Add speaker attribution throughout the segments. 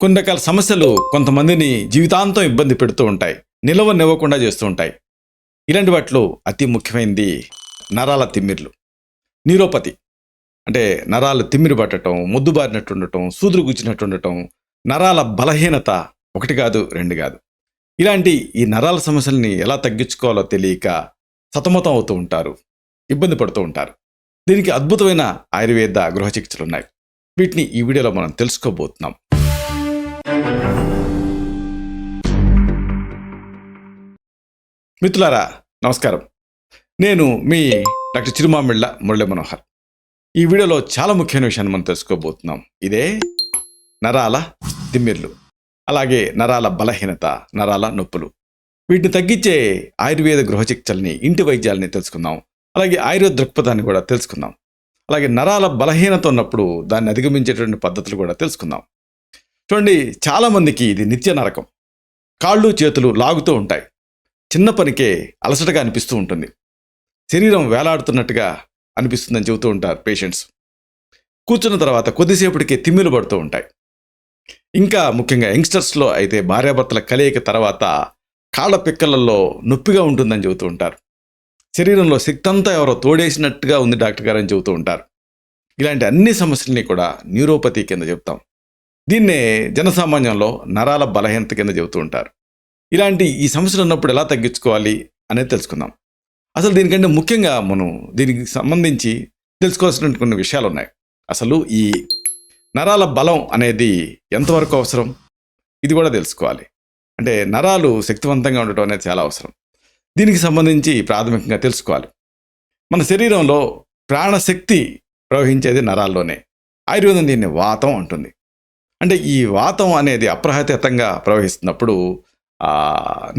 Speaker 1: కొన్ని రకాల సమస్యలు కొంతమందిని జీవితాంతం ఇబ్బంది పెడుతూ ఉంటాయి. నిలవనివ్వకుండా చేస్తూ ఉంటాయి. ఇలాంటి వాటిలో అతి ముఖ్యమైనది నరాల తిమ్మిర్లు. న్యూరోపతి అంటే నరాలు తిమ్మిరి పట్టడం, మొద్దుబారినట్టు ఉండటం, సూదులు గుచ్చినట్టు ఉండటం, నరాల బలహీనత ఒకటి కాదు, రెండు కాదు. ఇలాంటి ఈ నరాల సమస్యల్ని ఎలా తగ్గించుకోవాలో తెలియక సతమతం అవుతూ ఉంటారు, ఇబ్బంది పడుతూ ఉంటారు. దీనికి అద్భుతమైన ఆయుర్వేద గృహ చికిత్సలు ఉన్నాయి. వీటిని ఈ వీడియోలో మనం తెలుసుకోబోతున్నాం. మిత్రులారా నమస్కారం. నేను మీ డాక్టర్ చిరుమామిళ్ళ మురళీ మనోహర్. ఈ వీడియోలో చాలా ముఖ్యమైన విషయాన్ని మనం తెలుసుకోబోతున్నాం. ఇదే నరాల తిమ్మిర్లు, అలాగే నరాల బలహీనత, నరాల నొప్పులు. వీటిని తగ్గించే ఆయుర్వేద గృహ చికిత్సల్ని, ఇంటి వైద్యాలని తెలుసుకుందాం. అలాగే ఆయుర్వేద దృక్పథాన్ని కూడా తెలుసుకుందాం. అలాగే నరాల బలహీనత ఉన్నప్పుడు దాన్ని అధిగమించేటువంటి పద్ధతులు కూడా తెలుసుకుందాం. చూడండి, చాలామందికి ఇది నిత్య నరకం. కాళ్ళు చేతులు లాగుతూ ఉంటాయి. చిన్న పనికే అలసటగా అనిపిస్తూ ఉంటుంది. శరీరం వేలాడుతున్నట్టుగా అనిపిస్తుందని చెబుతూ ఉంటారు పేషెంట్స్. కూర్చున్న తర్వాత కొద్దిసేపటికే తిమ్మిలు పడుతూ ఉంటాయి. ఇంకా ముఖ్యంగా యంగ్స్టర్స్లో అయితే భార్యాభర్తల కలయిక తర్వాత కాళ్ళ పిక్కలలో నొప్పిగా ఉంటుందని చెబుతూ ఉంటారు. శరీరంలో శక్తి అంతా ఎవరో తోడేసినట్టుగా ఉంది డాక్టర్ గారు అని చెబుతూ ఉంటారు. ఇలాంటి అన్ని సమస్యల్ని కూడా న్యూరోపతి కింద చెప్తాం. దీన్నే జనసామాన్యంలో నరాల బలహీనత కింద చెబుతూ ఉంటారు. ఇలాంటి ఈ సమస్యలు ఉన్నప్పుడు ఎలా తగ్గించుకోవాలి అనేది తెలుసుకుందాం. అసలు దీనికంటే ముఖ్యంగా మనం దీనికి సంబంధించి తెలుసుకోవాల్సిన కొన్ని విషయాలు ఉన్నాయి. అసలు ఈ నరాల బలం అనేది ఎంతవరకు అవసరం, ఇది కూడా తెలుసుకోవాలి. అంటే నరాలు శక్తివంతంగా ఉండటం అనేది చాలా అవసరం. దీనికి సంబంధించి ప్రాథమికంగా తెలుసుకోవాలి. మన శరీరంలో ప్రాణశక్తి ప్రవహించేది నరాల్లోనే. ఆయుర్వేదం దీన్ని వాతం అంటుంది. అంటే ఈ వాతం అనేది అప్రహతితంగా ప్రవహిస్తున్నప్పుడు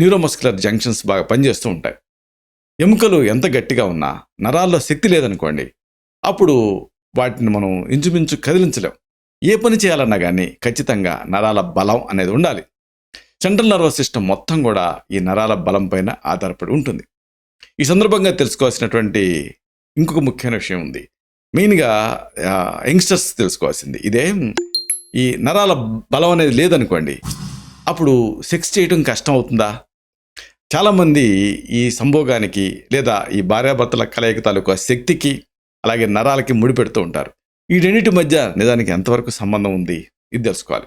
Speaker 1: న్యూరోమస్కులర్ జంక్షన్స్ బాగా పనిచేస్తూ ఉంటాయి. ఎముకలు ఎంత గట్టిగా ఉన్నా నరాల్లో శక్తి లేదనుకోండి, అప్పుడు వాటిని మనం ఇంచుమించు కదిలించలేం. ఏ పని చేయాలన్నా కానీ ఖచ్చితంగా నరాల బలం అనేది ఉండాలి. సెంట్రల్ నర్వస్ సిస్టమ్ మొత్తం కూడా ఈ నరాల బలం పైన ఆధారపడి ఉంటుంది. ఈ సందర్భంగా తెలుసుకోవాల్సినటువంటి ఇంకొక ముఖ్యమైన విషయం ఉంది. మెయిన్గా యంగ్స్టర్స్ తెలుసుకోవాల్సింది ఇదే. ఈ నరాల బలం అనేది లేదనుకోండి, అప్పుడు సెక్స్ చేయడం కష్టం అవుతుందా? చాలామంది ఈ సంభోగానికి లేదా ఈ భార్యాభర్తల కలయిక తాలూకా శక్తికి అలాగే నరాలకి ముడిపెడుతూ ఉంటారు. ఈ రెండింటి మధ్య నిజానికి ఎంతవరకు సంబంధం ఉంది, ఇది తెలుసుకోవాలి.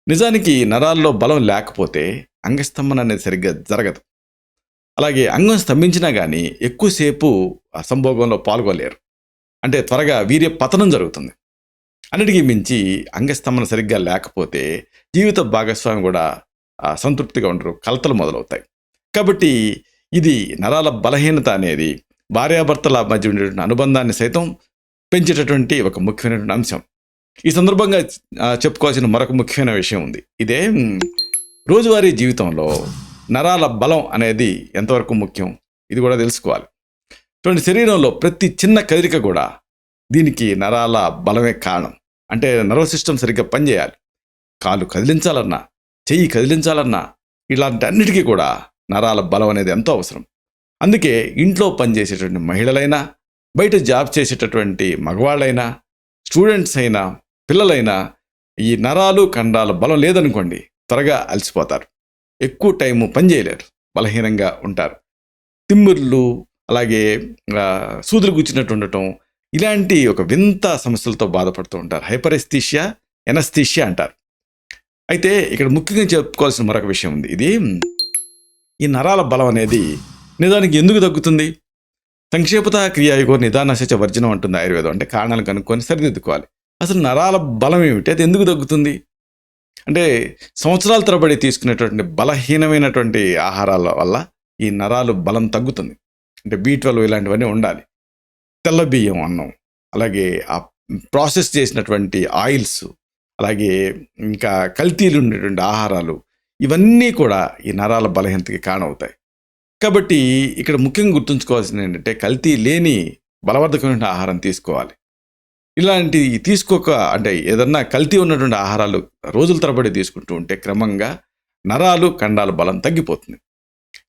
Speaker 1: నిజానికి నరాల్లో బలం లేకపోతే అంగస్తంభన అనేది సరిగ్గా జరగదు. అలాగే అంగం స్తంభించినా కానీ ఎక్కువసేపు ఆ సంభోగంలో పాల్గొలేరు. అంటే త్వరగా వీర్య పతనం జరుగుతుంది. అన్నిటికీ మించి అంగస్తంభన సరిగ్గా లేకపోతే జీవిత భాగస్వామి కూడా సంతృప్తిగా ఉండరు, కలతలు మొదలవుతాయి. కాబట్టి ఇది నరాల బలహీనత అనేది భార్యాభర్తల మధ్య ఉండేటువంటి అనుబంధాన్ని సైతం పెంచేటటువంటి ఒక ముఖ్యమైనటువంటి అంశం. ఈ సందర్భంగా చెప్పుకోవాల్సిన మరొక ముఖ్యమైన విషయం ఉంది. ఇదే రోజువారీ జీవితంలో నరాల బలం అనేది ఎంతవరకు ముఖ్యం, ఇది కూడా తెలుసుకోవాలి. చూడండి, శరీరంలో ప్రతి చిన్న కదలిక కూడా దీనికి నరాల బలమే కారణం. అంటే నర్వస్ సిస్టమ్ సరిగ్గా పనిచేయాలి. కాలు కదిలించాలన్నా, చెయ్యి కదిలించాలన్నా, ఇలాంటి అన్నిటికీ కూడా నరాల బలం అనేది ఎంతో అవసరం. అందుకే ఇంట్లో పనిచేసేటువంటి మహిళలైనా, బయట జాబ్ చేసేటటువంటి మగవాళ్ళైనా, స్టూడెంట్స్ అయినా, పిల్లలైనా ఈ నరాలు కండరాల బలం లేదనుకోండి, త్వరగా అలసిపోతారు, ఎక్కువ టైము పనిచేయలేరు, బలహీనంగా ఉంటారు. తిమ్మిర్లు, అలాగే సూదులు గుచ్చినట్టు ఉండటం, ఇలాంటి ఒక వింత సమస్యలతో బాధపడుతూ ఉంటారు. హైపరెస్థీషియా, ఎనస్థీషియా అంటారు. అయితే ఇక్కడ ముఖ్యంగా చెప్పుకోవాల్సిన మరొక విషయం ఉంది. ఇది ఈ నరాల బలం అనేది నిజానికి ఎందుకు తగ్గుతుంది? సంక్షేపత క్రియాయుగో నిదానశచ వర్జనం అంటుంది ఆయుర్వేదం. అంటే కారణాలు కనుక్కొని సరిదిద్దుకోవాలి. అసలు నరాల బలం ఏమిటి, అది ఎందుకు తగ్గుతుంది? అంటే సంవత్సరాల తరబడి తీసుకునేటువంటి బలహీనమైనటువంటి ఆహారాల వల్ల ఈ నరాలు బలం తగ్గుతుంది. అంటే B12 ఇలాంటివన్నీ ఉండాలి. తెల్ల బియ్యం అన్నం, అలాగే ఆ ప్రాసెస్ చేసినటువంటి ఆయిల్స్, అలాగే ఇంకా కల్తీలు ఉండేటువంటి ఆహారాలు, ఇవన్నీ కూడా ఈ నరాల బలహీనతకి కారణమవుతాయి. కాబట్టి ఇక్కడ ముఖ్యంగా గుర్తుంచుకోవాల్సింది ఏంటంటే, కల్తీ లేని బలవర్ధకమైన ఆహారం తీసుకోవాలి. ఇలాంటి తీసుకోక, అంటే ఏదన్నా కల్తీ ఉన్నటువంటి ఆహారాలు రోజుల తరబడి తీసుకుంటూ ఉంటే క్రమంగా నరాలు కండరాల బలం తగ్గిపోతుంది.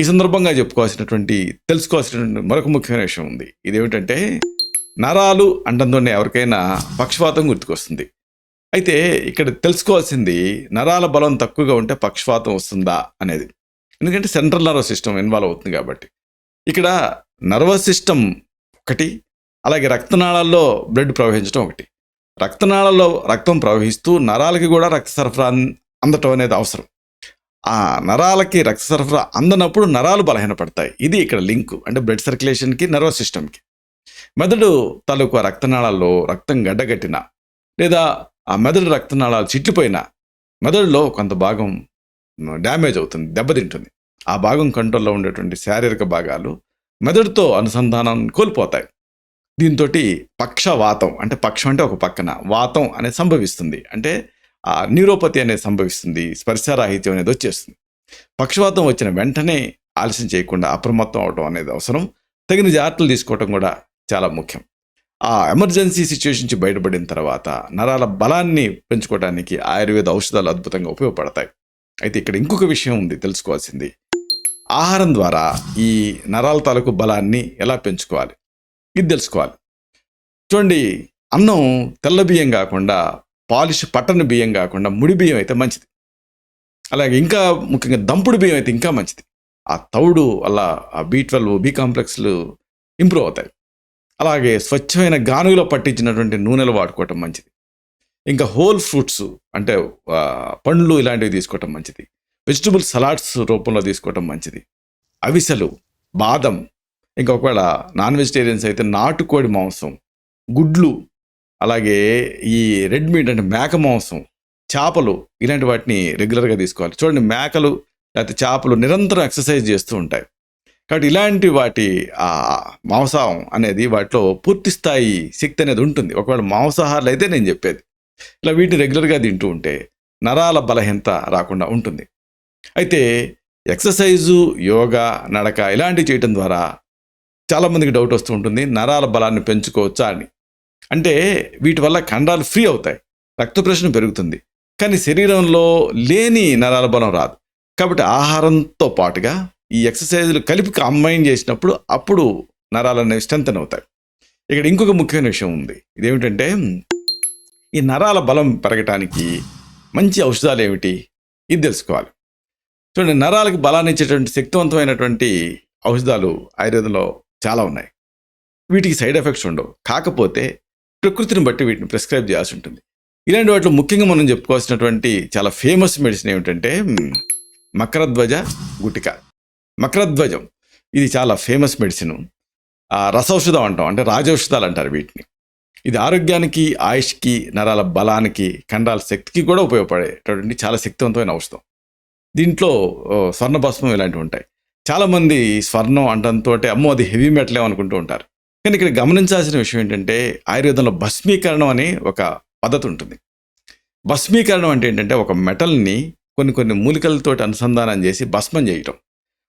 Speaker 1: ఈ సందర్భంగా తెలుసుకోవాల్సినటువంటి మరొక ముఖ్యమైన విషయం ఉంది. ఇదేమిటంటే, నరాలు అంటంతోనే ఎవరికైనా పక్షవాతం గుర్తుకొస్తుంది. అయితే ఇక్కడ తెలుసుకోవాల్సింది నరాల బలం తక్కువగా ఉంటే పక్షవాతం వస్తుందా అనేది. ఎందుకంటే సెంట్రల్ నర్వస్ సిస్టమ్ ఇన్వాల్వ్ అవుతుంది కాబట్టి. ఇక్కడ నర్వస్ సిస్టమ్ ఒకటి, అలాగే రక్తనాళాల్లో బ్లడ్ ప్రవహించడం ఒకటి. రక్తనాళాల్లో రక్తం ప్రవహిస్తూ నరాలకి కూడా రక్త సరఫరా అందటం అనేది అవసరం. ఆ నరాలకి రక్త సరఫరా అందనప్పుడు నరాలు బలహీనపడతాయి. ఇది ఇక్కడ లింకు, అంటే బ్లడ్ సర్క్యులేషన్కి నర్వస్ సిస్టమ్కి. మెదడు తాలూకు రక్తనాళాల్లో రక్తం గడ్డగట్టిన, లేదా ఆ మెదడు రక్తనాళాలు చిట్లిపోయినా మెదడులో కొంత భాగం డ్యామేజ్ అవుతుంది, దెబ్బతింటుంది. ఆ భాగం కంట్రోల్లో ఉండేటువంటి శారీరక భాగాలు మెదడుతో అనుసంధానం కోల్పోతాయి. దీంతో పక్షవాతం, అంటే పక్షం అంటే ఒక పక్కన, వాతం అనేది సంభవిస్తుంది. అంటే ఆ న్యూరోపతి అనేది సంభవిస్తుంది, స్పర్శారాహిత్యం అనేది వచ్చేస్తుంది. పక్షవాతం వచ్చిన వెంటనే ఆలస్యం చేయకుండా అప్రమత్తం అవడం అనేది అవసరం. తగిన జాగ్రత్తలు తీసుకోవడం కూడా చాలా ముఖ్యం. ఆ ఎమర్జెన్సీ సిచ్యువేషన్ నుంచి బయటపడిన తర్వాత నరాల బలాన్ని పెంచుకోవడానికి ఆయుర్వేద ఔషధాలు అద్భుతంగా ఉపయోగపడతాయి. అయితే ఇక్కడ ఇంకొక విషయం ఉంది తెలుసుకోవాల్సింది. ఆహారం ద్వారా ఈ నరాల తాలూకు బలాన్ని ఎలా పెంచుకోవాలి, ఇది తెలుసుకోవాలి. చూడండి, అన్నం తెల్ల బియ్యం కాకుండా, పాలిష్ పట్టని బియ్యం కాకుండా ముడి బియ్యం అయితే మంచిది. అలాగే ఇంకా ముఖ్యంగా దంపుడు బియ్యం అయితే ఇంకా మంచిది. ఆ తౌడు వల్ల ఆ B12 B కాంప్లెక్స్లు ఇంప్రూవ్ అవుతాయి. అలాగే స్వచ్ఛమైన గానుగలో పట్టించినటువంటి నూనెలు వాడుకోవటం మంచిది. ఇంకా హోల్ ఫ్రూట్స్ అంటే పండ్లు ఇలాంటివి తీసుకోవటం మంచిది. వెజిటబుల్ సలాడ్స్ రూపంలో తీసుకోవటం మంచిది. అవిసెలు, బాదం, ఇంకా ఒకవేళ నాన్ వెజిటేరియన్స్ అయితే నాటుకోడి మాంసం, గుడ్లు, అలాగే ఈ రెడ్ మీట్ అంటే మేక మాంసం, చేపలు, ఇలాంటి వాటిని రెగ్యులర్గా తీసుకోవాలి. చూడండి, మేకలు లేకపోతే చేపలు నిరంతరం ఎక్సర్సైజ్ చేస్తూ ఉంటాయి. కాబట్టి ఇలాంటి వాటి మాంసం అనేది వాటిలో పూర్తి స్థాయి శక్తి అనేది ఉంటుంది. ఒకవేళ మాంసాహారాలు అయితే నేను చెప్పేది ఇలా వీటిని రెగ్యులర్గా తింటూ ఉంటే నరాల బలహీనత రాకుండా ఉంటుంది. అయితే ఎక్సర్సైజు, యోగా, నడక ఇలాంటివి చేయటం ద్వారా చాలామందికి డౌట్ వస్తూ ఉంటుంది, నరాల బలాన్ని పెంచుకోవచ్చా అని. అంటే వీటి వల్ల కండరాలు ఫ్రీ అవుతాయి, రక్త ప్రెషర్ పెరుగుతుంది, కానీ శరీరంలో లేని నరాల బలం రాదు. కాబట్టి ఆహారంతో పాటుగా ఈ ఎక్సర్సైజులు కలిపి కంబైన్ చేసినప్పుడు అప్పుడు నరాలు అనేవి స్ట్రెంథెన్ అవుతాయి. ఇక్కడ ఇంకొక ముఖ్యమైన విషయం ఉంది. ఇదేమిటంటే, ఈ నరాల బలం పెరగటానికి మంచి ఔషధాలు ఏమిటి, ఇది తెలుసుకోవాలి. చూడండి, నరాలకు బలాన్ని ఇచ్చేటువంటి శక్తివంతమైనటువంటి ఔషధాలు ఆయుర్వేదంలో చాలా ఉన్నాయి. వీటికి సైడ్ ఎఫెక్ట్స్ ఉండవు, కాకపోతే ప్రకృతిని బట్టి వీటిని ప్రిస్క్రైబ్ చేయాల్సి ఉంటుంది. ఇలాంటి వాటిలో ముఖ్యంగా మనం చెప్పుకోవాల్సినటువంటి చాలా ఫేమస్ మెడిసిన్ ఏమిటంటే మకరధ్వజ గుటిక. మకరధ్వజం ఇది చాలా ఫేమస్ మెడిసిన్. రసౌషధం అంటాం, అంటే రాజౌషధాలు అంటారు వీటిని. ఇది ఆరోగ్యానికి, ఆయుష్కి, నరాల బలానికి, కండరాల శక్తికి కూడా ఉపయోగపడేటటువంటి చాలా శక్తివంతమైన ఔషధం. దీంట్లో స్వర్ణ భస్మం ఇలాంటివి ఉంటాయి. చాలామంది స్వర్ణం అంటంతో అమ్మో అది హెవీ మెటల్ అనుకుంటూ ఉంటారు. కానీ ఇక్కడ గమనించాల్సిన విషయం ఏంటంటే, ఆయుర్వేదంలో భస్మీకరణం అని ఒక పద్ధతి ఉంటుంది. భస్మీకరణం అంటే ఏంటంటే, ఒక మెటల్ని కొన్ని మూలికలతో అనుసంధానం చేసి భస్మం చేయటం.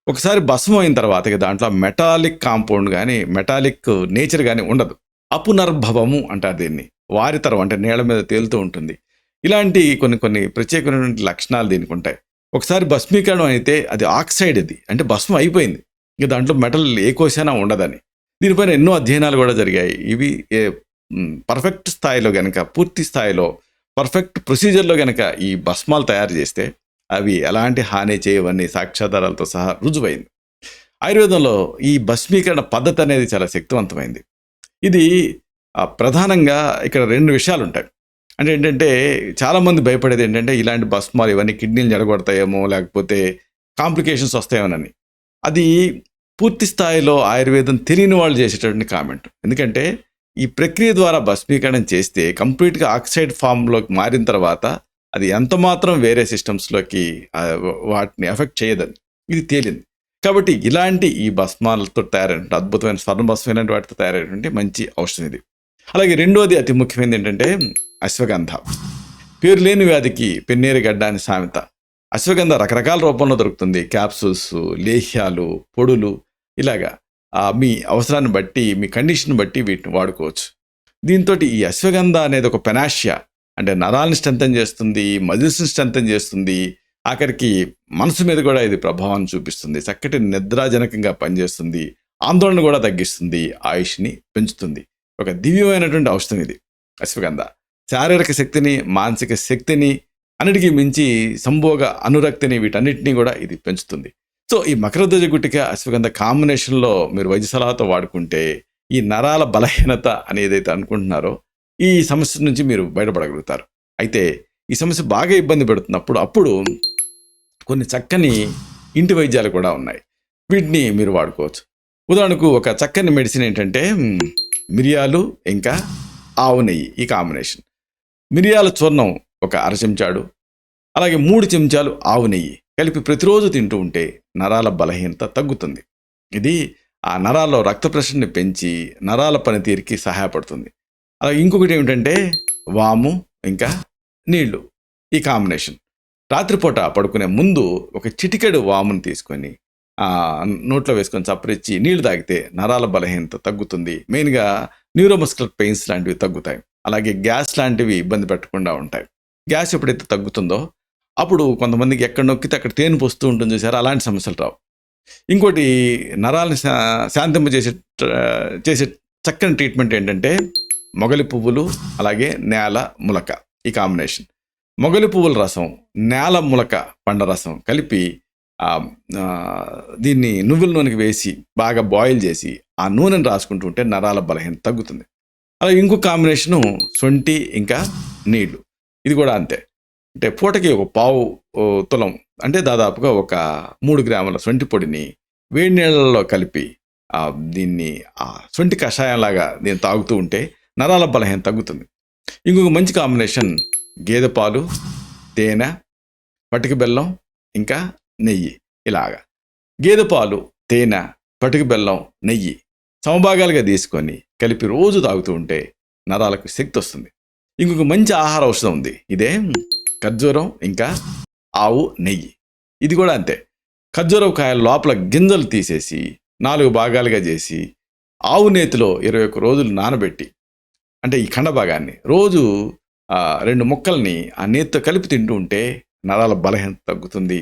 Speaker 1: ఒకసారి భస్మం అయిన తర్వాత ఇక దాంట్లో మెటాలిక్ కాంపౌండ్ కానీ, మెటాలిక్ నేచర్ కానీ ఉండదు. అపునర్భవము అంటారు దీన్ని. వారితరం అంటే నీళ్ళ మీద తేలుతూ ఉంటుంది. ఇలాంటి కొన్ని ప్రత్యేకమైనటువంటి లక్షణాలు దీనికి ఉంటాయి. ఒకసారి భస్మీకరణం అయితే అది ఆక్సైడ్, అది అంటే భస్మం అయిపోయింది, ఇక దాంట్లో మెటల్ ఏ కోసైనా ఉండదని. దీనిపైన ఎన్నో అధ్యయనాలు కూడా జరిగాయి. ఇవి పర్ఫెక్ట్ స్థాయిలో కనుక, పూర్తి స్థాయిలో పర్ఫెక్ట్ ప్రొసీజర్లో కనుక ఈ భస్మాలు తయారు చేస్తే అవి ఎలాంటి హాని చేయవని సాక్ష్యాధారాలతో సహా రుజువైంది. ఆయుర్వేదంలో ఈ భస్మీకరణ పద్ధతి అనేది చాలా శక్తివంతమైంది. ఇది ప్రధానంగా ఇక్కడ 2 విషయాలు ఉంటాయి. అంటే ఏంటంటే, చాలామంది భయపడేది ఏంటంటే, ఇలాంటి భస్మాలు ఇవన్నీ కిడ్నీలు జరగొడతాయేమో, లేకపోతే కాంప్లికేషన్స్ వస్తాయేమోనని. అది పూర్తి స్థాయిలో ఆయుర్వేదం తెలియని వాళ్ళు చేసేటటువంటి కామెంట్. ఎందుకంటే ఈ ప్రక్రియ ద్వారా భస్మీకరణం చేస్తే కంప్లీట్గా ఆక్సైడ్ ఫామ్లోకి మారిన తర్వాత అది ఎంత మాత్రం వేరే సిస్టమ్స్లోకి వాటిని ఎఫెక్ట్ చేయదని ఇది తేలింది. కాబట్టి ఇలాంటి ఈ భస్మాలతో తయారైనటువంటి అద్భుతమైన స్వర్ణ భస్మం ఇలాంటి వాటితో తయారైనటువంటి మంచి ఔషధం ఇది. అలాగే రెండోది అతి ముఖ్యమైనది ఏంటంటే అశ్వగంధ. పేరు లేని వ్యాధికి పెన్నేరు గడ్డ అని సామెత. అశ్వగంధ రకరకాల రూపంలో దొరుకుతుంది. క్యాప్సూల్స్, లేహ్యాలు, పొడులు, ఇలాగా మీ అవసరాన్ని బట్టి, మీ కండిషన్ బట్టి వీటిని వాడుకోవచ్చు. దీంతో ఈ అశ్వగంధ అనేది ఒక పెనాషియా, అంటే నరాలను స్ట్రెంథెన్ చేస్తుంది, మజిల్స్ని స్ట్రెంథెన్ చేస్తుంది, ఆఖరికి మనసు మీద కూడా ఇది ప్రభావం చూపిస్తుంది. చక్కటి నిద్రాజనకంగా పనిచేస్తుంది, ఆందోళన కూడా తగ్గిస్తుంది, ఆయుష్ని పెంచుతుంది. ఒక దివ్యమైనటువంటి ఔషధం ఇది అశ్వగంధ. శారీరక శక్తిని, మానసిక శక్తిని, అన్నిటికీ మించి సంభోగ అనురక్తిని, వీటన్నిటినీ కూడా ఇది పెంచుతుంది. సో ఈ మకరధ్వజ గుట్టిక అశ్వగంధ కాంబినేషన్లో మీరు వైద్య సలహాతో వాడుకుంటే ఈ నరాల బలహీనత అని ఏదైతే అనుకుంటున్నారో ఈ సమస్య నుంచి మీరు బయటపడగలుగుతారు. అయితే ఈ సమస్య బాగా ఇబ్బంది పెడుతున్నప్పుడు అప్పుడు కొన్ని చక్కని ఇంటి వైద్యాలు కూడా ఉన్నాయి. వీటిని మీరు వాడుకోవచ్చు. ఉదాహరణకు ఒక చక్కని మెడిసిన్ ఏంటంటే మిరియాలు ఇంకా ఆవు నెయ్యి, ఈ కాంబినేషన్. మిరియాల చూర్ణం ఒక 1/2 చెంచాడు, అలాగే 3 చెంచాలు ఆవు నెయ్యి కలిపి ప్రతిరోజు తింటూ ఉంటే నరాల బలహీనత తగ్గుతుంది. ఇది ఆ నరాల్లో రక్త ప్రెషర్ని పెంచి నరాల పనితీరుకి సహాయపడుతుంది. అలాగే ఇంకొకటి ఏమిటంటే వాము ఇంకా నీళ్లు, ఈ కాంబినేషన్. రాత్రిపూట పడుకునే ముందు ఒక చిటికెడు వామును తీసుకొని నోట్లో వేసుకొని చప్పరిచ్చి నీళ్లు తాగితే నరాల బలహీనత తగ్గుతుంది. మెయిన్గా న్యూరోమస్కులర్ పెయిన్స్ లాంటివి తగ్గుతాయి. అలాగే గ్యాస్ లాంటివి ఇబ్బంది పెట్టకుండా ఉంటాయి. గ్యాస్ ఎప్పుడైతే తగ్గుతుందో అప్పుడు కొంతమందికి ఎక్కడ నొక్కితే అక్కడ తేను పోస్తూ ఉంటుంది చూసారు, అలాంటి సమస్యలు రావు. ఇంకోటి నరాలను చేసే చక్కని ట్రీట్మెంట్ ఏంటంటే మొగలి పువ్వులు అలాగే నేల ములక, ఈ కాంబినేషన్. మొగలి పువ్వుల రసం, నేల ములక పండ్ల రసం కలిపి దీన్ని నువ్వుల నూనెకి వేసి బాగా బాయిల్ చేసి ఆ నూనెను రాసుకుంటూ ఉంటే నరాల బలహీనత తగ్గుతుంది. అలాగే ఇంకో కాంబినేషను సొంటి ఇంకా నీళ్లు. ఇది కూడా అంతే. అంటే పూటకి ఒక 1/4 తులం అంటే దాదాపుగా ఒక 3 గ్రాముల సొంటి పొడిని వేడి నీళ్ళలో కలిపి దీన్ని సొంటి కషాయంలాగా దీన్ని తాగుతూ ఉంటే నరాల బలహీనత తగ్గుతుంది. ఇంకొక మంచి కాంబినేషన్ గేదె పాలు, తేనె, పటిక బెల్లం ఇంకా నెయ్యి. ఇలాగా గేదె పాలు, తేనె, పటిక బెల్లం, నెయ్యి సమభాగాలుగా తీసుకొని కలిపి రోజు తాగుతూ ఉంటే నరాలకు శక్తి వస్తుంది. ఇంకొక మంచి ఆహార ఔషధం ఉంది, ఇదే ఖర్జూరం ఇంకా ఆవు నెయ్యి. ఇది కూడా అంతే. ఖర్జూరం కాయల లోపల గింజలు తీసేసి 4 భాగాలుగా చేసి ఆవు నేతిలో 21 రోజులు నానబెట్టి, అంటే ఈ ఖండ భాగాన్ని రోజు 2 ముక్కల్ని ఆ నేతితో కలిపి తింటూ ఉంటే నరాల బలహీనత తగ్గుతుంది.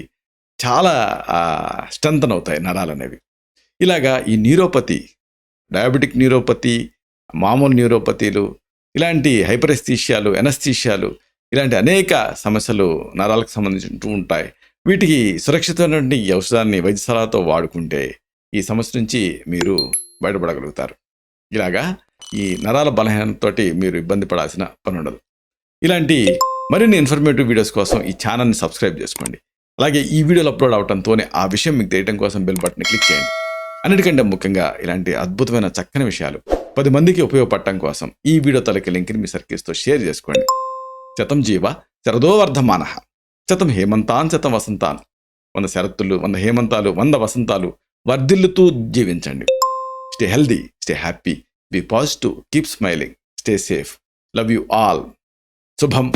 Speaker 1: చాలా స్ట్రెంథన్ అవుతాయి నరాలు అనేవి. ఇలాగా ఈ న్యూరోపతి, డయాబెటిక్ న్యూరోపతి, మామూలు న్యూరోపతీలు, ఇలాంటి హైపరెస్థీషియాలు, ఎనస్థీషియాలు, ఇలాంటి అనేక సమస్యలు నరాలకు సంబంధించి ఉంటాయి. వీటికి సురక్షితమైనటువంటి ఈ ఔషధాన్ని వైద్య సలహాతో వాడుకుంటే ఈ సమస్య నుంచి మీరు బయటపడగలుగుతారు. ఇలాగా ఈ నరాల బలహీనతతోటి మీరు ఇబ్బంది పడాల్సిన పని ఉండదు. ఇలాంటి మరిన్ని ఇన్ఫర్మేటివ్ వీడియోస్ కోసం ఈ ఛానల్ని సబ్స్క్రైబ్ చేసుకోండి. అలాగే ఈ వీడియోలు అప్లోడ్ అవడంతోనే ఆ విషయం మీకు తెలియడం కోసం బెల్ బటన్ని క్లిక్ చేయండి. అన్నిటికంటే ముఖ్యంగా ఇలాంటి అద్భుతమైన చక్కని విషయాలు 10 మందికి ఉపయోగపడటం కోసం ఈ వీడియో తలకి లింక్ని మీ సర్కిల్స్తో షేర్ చేసుకోండి. శతం జీవ శరదో వర్ధమానః, శతం హేమంతాన్ శతం వసంతాన్. 100 శరత్తులు, 100 హేమంతాలు, 100 వసంతాలు వర్ధిల్లుతూ జీవించండి. Stay healthy, stay happy, be positive, keep smiling, stay safe. Love you all. శుభం.